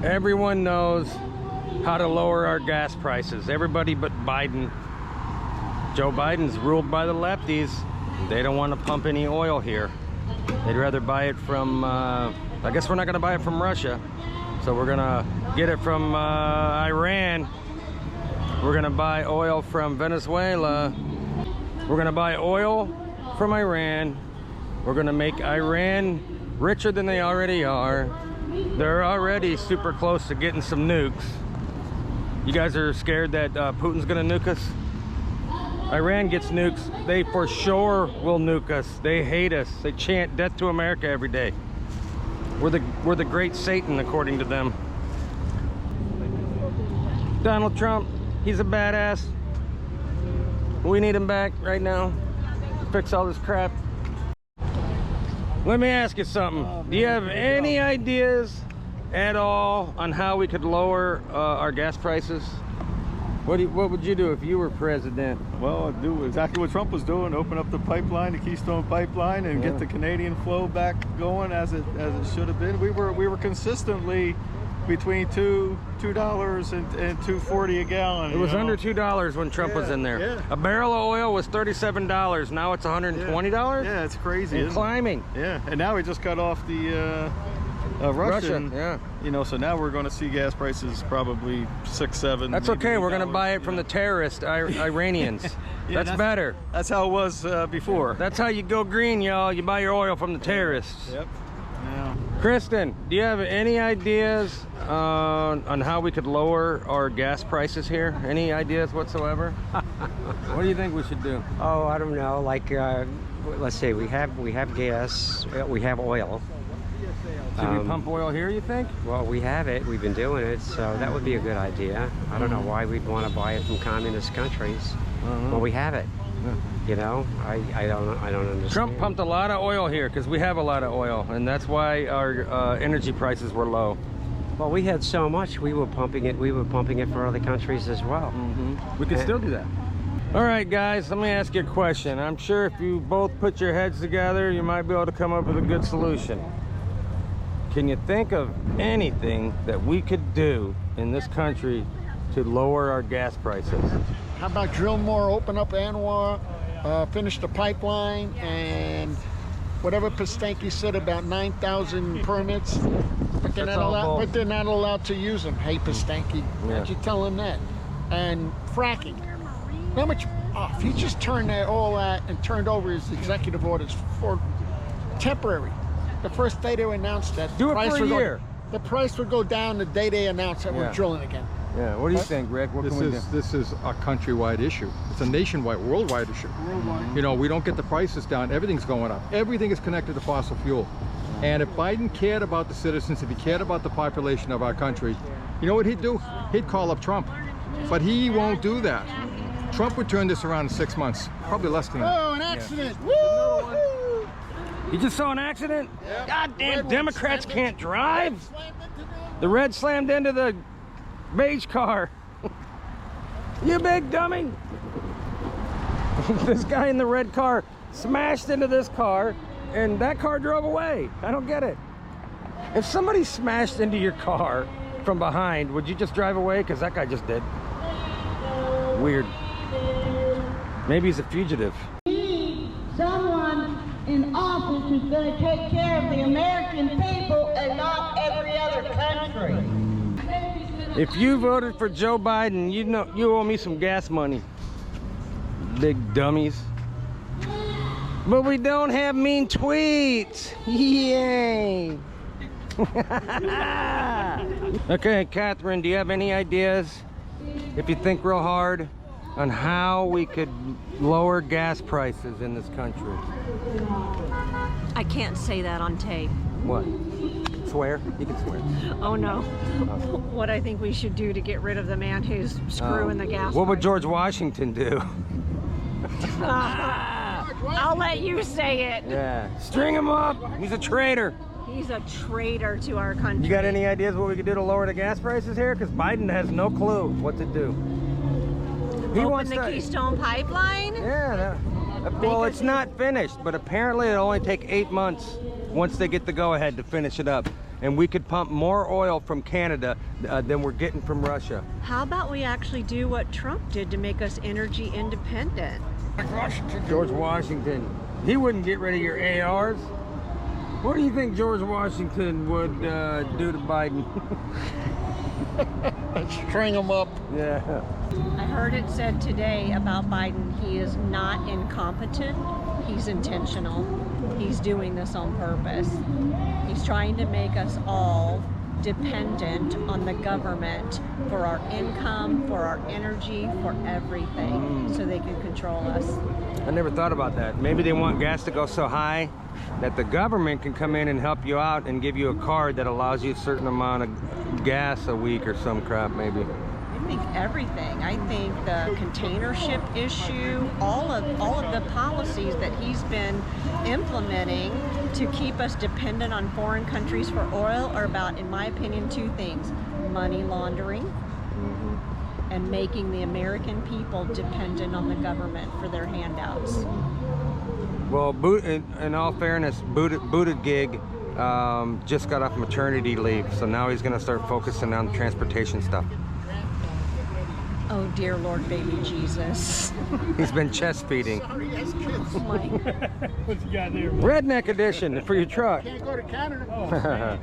Everyone knows how to lower our gas prices. Everybody but Biden. Joe Biden's ruled by the lefties. They don't want to pump any oil here. They'd rather buy it from, I guess we're not going to buy it from Russia. So we're going to get it from Iran. We're going to buy oil from Venezuela. We're going to buy oil from Iran. We're going to make Iran richer than they already are. They're already super close to getting some nukes. You guys are scared that Putin's going to nuke us? Iran gets nukes, they for sure will nuke us. They hate us. They chant death to America every day. We're the great Satan, according to them. Donald Trump, he's a badass. We need him back right now to fix all this crap. Let me ask you something. Do you have any ideas at all on how we could lower our gas prices? What would you do if you were president? Well, I'd do exactly what Trump was doing: open up the pipeline, the Keystone Pipeline, and get the Canadian flow back going as it should have been. We were consistently between $2 and $2.40 a gallon. It was under $2 when Trump was in there. Yeah. A barrel of oil was $37. Now it's $120. Yeah, it's crazy. And climbing. Yeah, and now we just cut off the Russian. Yeah. You know, so now we're going to see gas prices probably $6, $7. That's okay. We're going to buy it from the terrorist Iranians. That's better. That's how it was before. That's how you go green, y'all. You buy your oil from the terrorists. Yep. Yeah. Kristen, do you have any ideas on how we could lower our gas prices here? Any ideas whatsoever? What do you think we should do? Oh, I don't know. Like, let's see. We have gas. We have oil. Should we pump oil here, you think? Well, we have it. We've been doing it, so that would be a good idea. I don't know why we'd want to buy it from communist countries. Well, we have it. You know, I don't understand. Trump pumped a lot of oil here because we have a lot of oil, and that's why our energy prices were low. Well, we had so much. We were pumping it. We were pumping it for other countries as well. We could still do that. All right, guys, let me ask you a question. I'm sure if you both put your heads together, you might be able to come up with a good solution. Can you think of anything that we could do in this country to lower our gas prices? How about drill more, open up Anwar, finish the pipeline, and whatever Pastanky said about 9,000 permits, but they're not allowed to use them. Hey, Pastanky, why'd you tell him that? And fracking. How much? If he just turned all that and turned over his executive orders for temporary. The first day they announced that, do it for a year. The price would go down the day they announced that we're drilling again. Yeah, what do you think, Rick? What can we do? This is a countrywide issue. It's a nationwide, worldwide issue. You know, we don't get the prices down. Everything's going up. Everything is connected to fossil fuel. And if Biden cared about the citizens, if he cared about the population of our country, you know what he'd do? He'd call up Trump. But he won't do that. Trump would turn this around in 6 months, probably less than that. Oh, an accident! Woo! You just saw an accident? Yep. Goddamn Democrats can't drive. The red slammed into the beige car. You big dummy. This guy in the red car smashed into this car and that car drove away. I don't get it. If somebody smashed into your car from behind, would you just drive away? Because that guy just did. Weird. Maybe he's a fugitive. Someone in office who's going to take care of the American people and not every other country. If you voted for Joe Biden, you know you owe me some gas money. Big dummies. But we don't have mean tweets. Yay. Okay, Catherine, do you have any ideas, if you think real hard, on how we could lower gas prices in this country? I can't say that on tape. What? Swear? You can swear. Oh no. What I think we should do to get rid of the man who's screwing the gas. What would George Washington do? I'll let you say it. Yeah. String him up. He's a traitor. He's a traitor to our country. You got any ideas what we could do to lower the gas prices here? Because Biden has no clue what to do. He wants the Keystone Pipeline? Yeah. Well, it's not finished, but apparently it'll only take 8 months once they get the go-ahead to finish it up. and we could pump more oil from Canada than we're getting from Russia. How about we actually do what Trump did to make us energy independent? George Washington, he wouldn't get rid of your ARs. What do you think George Washington would do to Biden? String them up. Yeah. I heard it said today about Biden, he is not incompetent, he's intentional. He's doing this on purpose. He's trying to make us all dependent on the government for our income, for our energy, for everything, so they can control us. I never thought about that. Maybe they want gas to go so high that the government can come in and help you out and give you a card that allows you a certain amount of gas a week or some crap, maybe. I think everything. I think the container ship issue, all of the policies that he's been implementing to keep us dependent on foreign countries for oil are about, in my opinion, two things: money laundering and making the American people dependent on the government for their handouts. Well, in all fairness, Buttigieg just got off maternity leave, so now he's going to start focusing on transportation stuff. Oh dear Lord, baby Jesus. He's been chest feeding. Mike. Redneck edition for your truck. Can't go to Canada.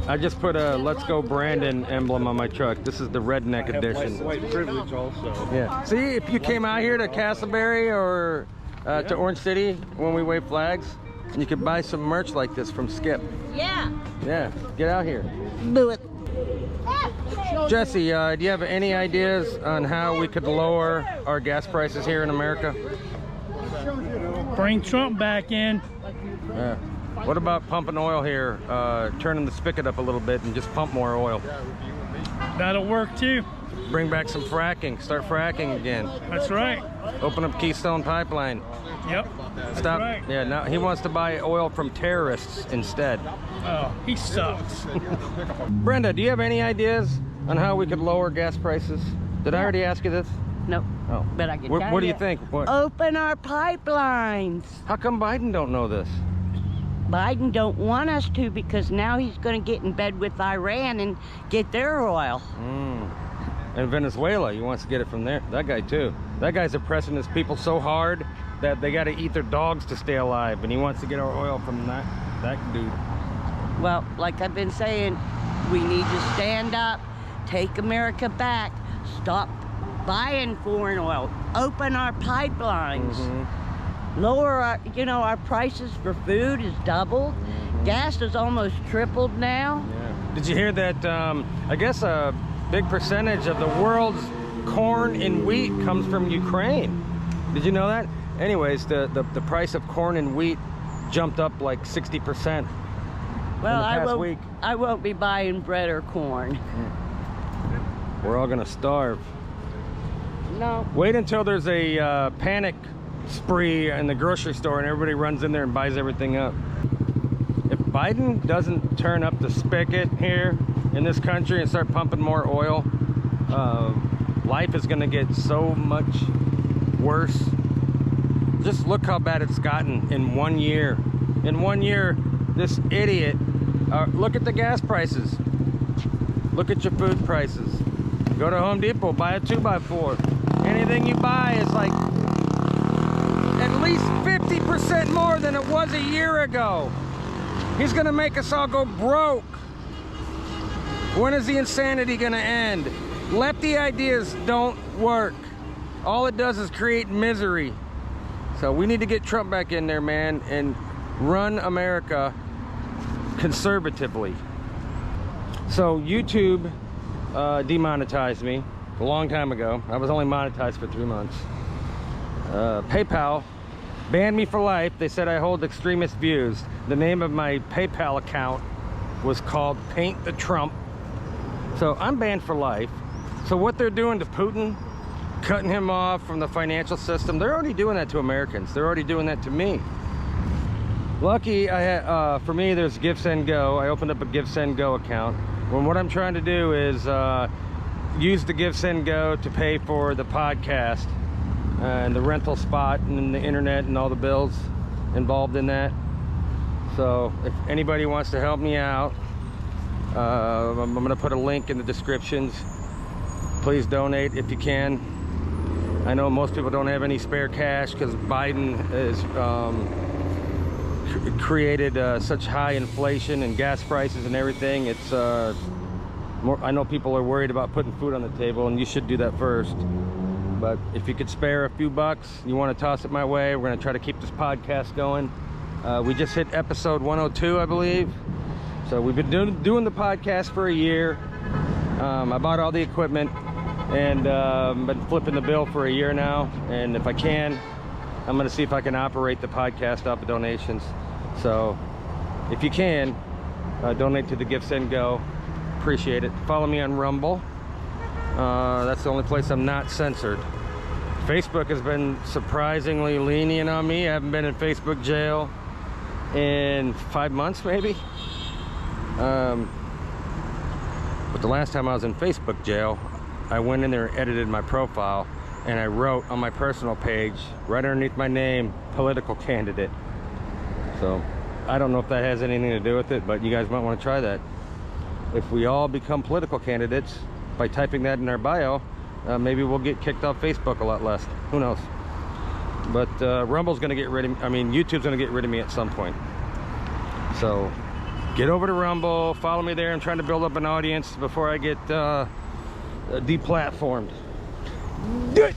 I just put a Let's Go Brandon emblem on my truck. This is the redneck edition. White privilege also. Yeah. See, if you came out here to Castleberry or to Orange City when we wave flags, you could buy some merch like this from Skip. Yeah. Yeah, get out here. Do it. Jesse, do you have any ideas on how we could lower our gas prices here in America? Bring Trump back in. Yeah. What about pumping oil here, turning the spigot up a little bit and just pump more oil? That'll work too. Bring back some fracking, start fracking again. That's right. Open up Keystone Pipeline. Yep. Stop. Right. Yeah, now he wants to buy oil from terrorists instead. Oh, he sucks. Brenda, do you have any ideas on how we could lower gas prices? Did I already ask you this? No. Oh. But I can What, tell what do you. you think? What? Open our pipelines. How come Biden don't know this? Biden don't want us to because now he's going to get in bed with Iran and get their oil. And Venezuela, he wants to get it from there. That guy too. That guy's oppressing his people so hard that they got to eat their dogs to stay alive, and he wants to get our oil from that dude. Well, like I've been saying, we need to stand up, take America back, stop buying foreign oil, open our pipelines, lower our, our prices for food is doubled. Gas is almost tripled now. Yeah. Did you hear that? I guess a big percentage of the world's corn and wheat comes from Ukraine. Did you know that? Anyways, the price of corn and wheat jumped up like 60%. Well, in the past week. I won't be buying bread or corn. We're all gonna starve. No. Wait until there's a panic spree in the grocery store and everybody runs in there and buys everything up. If Biden doesn't turn up the spigot here in this country and start pumping more oil, life is gonna get so much worse. Just look how bad it's gotten in 1 year. In 1 year, this idiot, look at the gas prices. Look at your food prices. Go to Home Depot, buy a 2x4. Anything you buy is like at least 50% more than it was a year ago. He's gonna make us all go broke. When is the insanity gonna end? Lefty ideas don't work. All it does is create misery. So we need to get Trump back in there, man, and run America conservatively. So YouTube demonetized me a long time ago. I was only monetized for 3 months. PayPal banned me for life. They said I hold extremist views. The name of my PayPal account was called Paint the Trump. So I'm banned for life. So what they're doing to Putin, cutting him off from the financial system, they're already doing that to Americans. They're already doing that to me. Lucky, for me, there's GiveSendGo. I opened up a GiveSendGo account. When what I'm trying to do is use the GiveSendGo to pay for the podcast and the rental spot and the internet and all the bills involved in that. So if anybody wants to help me out, I'm gonna put a link in the descriptions. Please donate if you can. I know most people don't have any spare cash because Biden has created such high inflation and gas prices and everything. It's I know people are worried about putting food on the table, and you should do that first. But if you could spare a few bucks, you want to toss it my way. We're going to try to keep this podcast going. We just hit episode 102, I believe. So we've been doing the podcast for a year. I bought all the equipment and been flipping the bill for a year now. And if I can, I'm going to see if I can operate the podcast off of donations. So if you can, donate to the Give Send Go. Appreciate it. Follow me on Rumble. That's the only place I'm not censored. Facebook has been surprisingly lenient on me. I haven't been in Facebook jail in 5 months maybe. But the last time I was in Facebook jail, I went in there and edited my profile, and I wrote on my personal page right underneath my name, political candidate. So I don't know if that has anything to do with it, but you guys might want to try that. If we all become political candidates by typing that in our bio, maybe we'll get kicked off Facebook a lot less. Who knows? But Rumble's gonna get rid of me. I mean, YouTube's gonna get rid of me at some point. So get over to Rumble, follow me there. I'm trying to build up an audience before I get deplatformed. Do it.